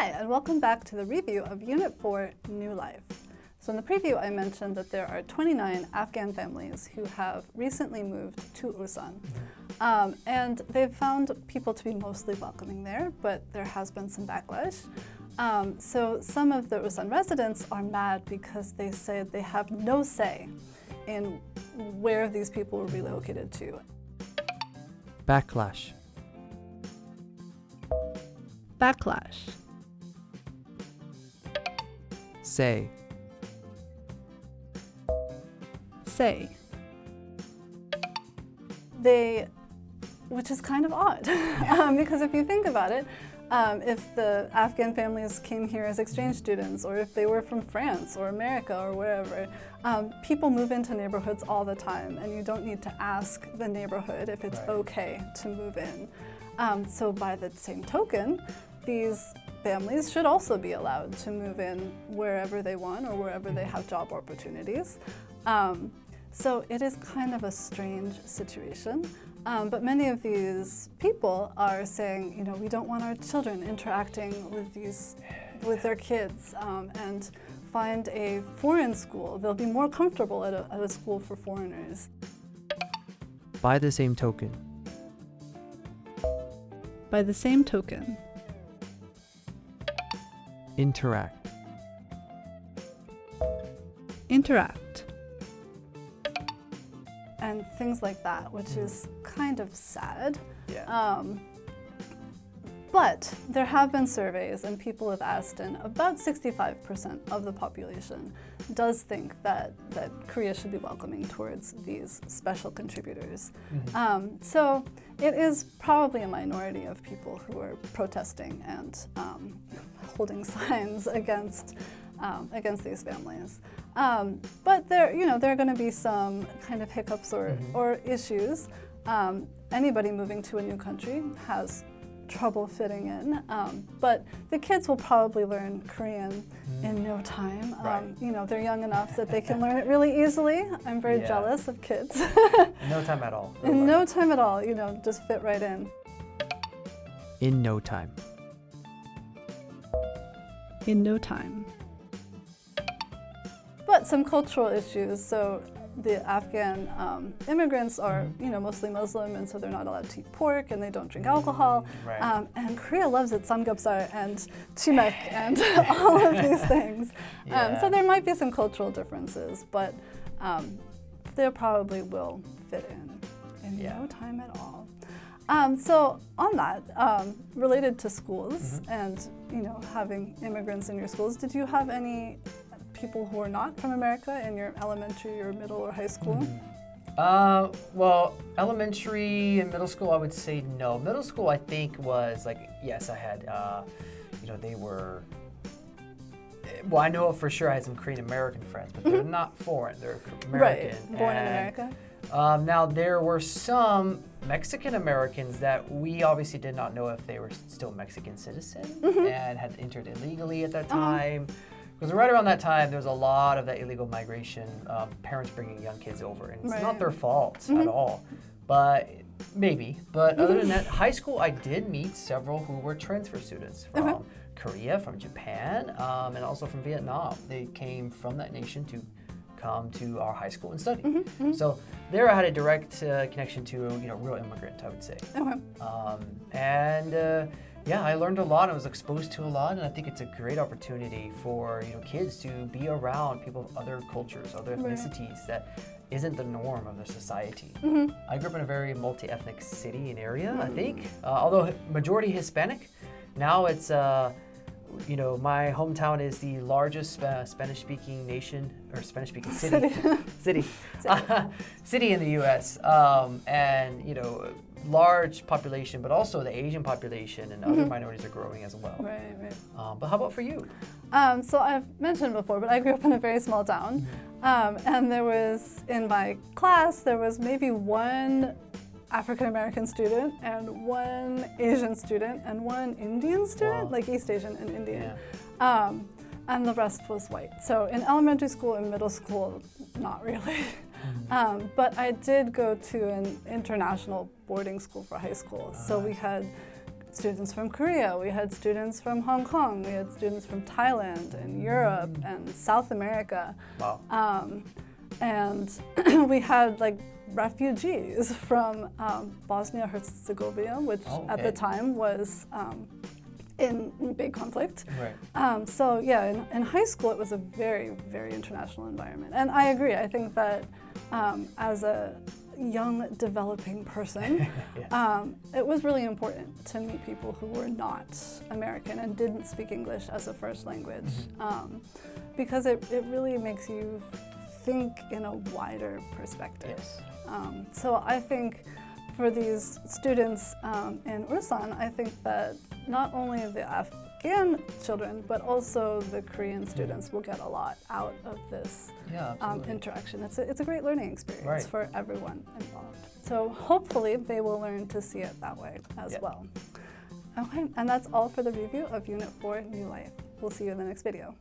Hi, and welcome back to the review of Unit 4, New Life. So in the preview, I mentioned that there are 29 Afghan families who have recently moved to Ulsan. And they've found people to be mostly welcoming there, but there has been some backlash. So some of the Ulsan residents are mad because they say they have no say in where these people were relocated to. Backlash. Backlash. Say. Say. Which is kind of odd, because if you think about it, if the Afghan families came here as exchange students, or if they were from France or America or wherever, people move into neighborhoods all the time, and you don't need to ask the neighborhood if it's okay to move in. So by the same token, these families should also be allowed to move in wherever they want or wherever they have job opportunities. So it is kind of a strange situation. But many of these people are saying, you know, we don't want our children interacting with their kids, and find a foreign school. They'll be more comfortable at a school for foreigners. By the same token. By the same token. Interact. Interact. And things like that, which is kind of sad. Yeah. But there have been surveys, and people have asked, and about 65% of the population does think that Korea should be welcoming towards these special contributors. So it is probably a minority of people who are protesting and holding signs against these families. But there are going to be some kind of hiccups or issues. Anybody moving to a new country has trouble fitting in, but the kids will probably learn Korean in no time. They're young enough that they can learn it really easily. I'm very jealous of kids. In no time at all. In no time at all, just fit right in. In no time. In no time. But some cultural issues. So the Afghan immigrants are, mostly Muslim, and so they're not allowed to eat pork, and they don't drink alcohol. And Korea loves its samgyeopsal and chimek and all of these things. So there might be some cultural differences, but they probably will fit in no time at all. So on that, related to schools and having immigrants in your schools, did you have any people who are not from America in your elementary or middle or high school? Well, elementary and middle school, I would say no. Middle school, I think, was like, yes, I had, they were, well, I know for sure I had some Korean American friends, but they're not foreign, they're American. Right, born in America. Now, there were some Mexican Americans that we obviously did not know if they were still Mexican citizens and had entered illegally at that time. Because right around that time, there was a lot of that illegal migration, parents bringing young kids over. And it's not their fault at all, but maybe. But other than that, high school, I did meet several who were transfer students from Korea, from Japan, and also from Vietnam. They came from that nation to come to our high school and study. So there I had a direct connection to a real immigrant, I would say. Yeah, I learned a lot. I was exposed to a lot, and I think it's a great opportunity for kids to be around people of other cultures, other ethnicities that isn't the norm of their society. I grew up in a very multi-ethnic city and area, I think, although majority Hispanic. Now it's my hometown is the largest Spanish-speaking nation or Spanish-speaking city in the U.S. And large population, but also the Asian population and other minorities are growing as well. But how about for you? So I've mentioned before, but I grew up in a very small town, and there was in my class there was maybe one African American student and one Asian student and one Indian student, like East Asian and Indian. And the rest was white. So in elementary school and middle school, not really. But I did go to an international boarding school for high school. So we had students from Korea, we had students from Hong Kong, we had students from Thailand and Europe and South America. Wow. And we had like refugees from Bosnia-Herzegovina, which at the time was in big conflict. Right. So yeah, in high school it was a very, very international environment. And I agree, I think that as a young developing person, it was really important to meet people who were not American and didn't speak English as a first language, because it really makes you think in a wider perspective. Yes. So I think for these students in Ulsan, I think that not only the Afghan children, but also the Korean students will get a lot out of this interaction. It's a great learning experience for everyone involved. So hopefully they will learn to see it that way as well. Okay, and that's all for the review of Unit 4, New Life. We'll see you in the next video.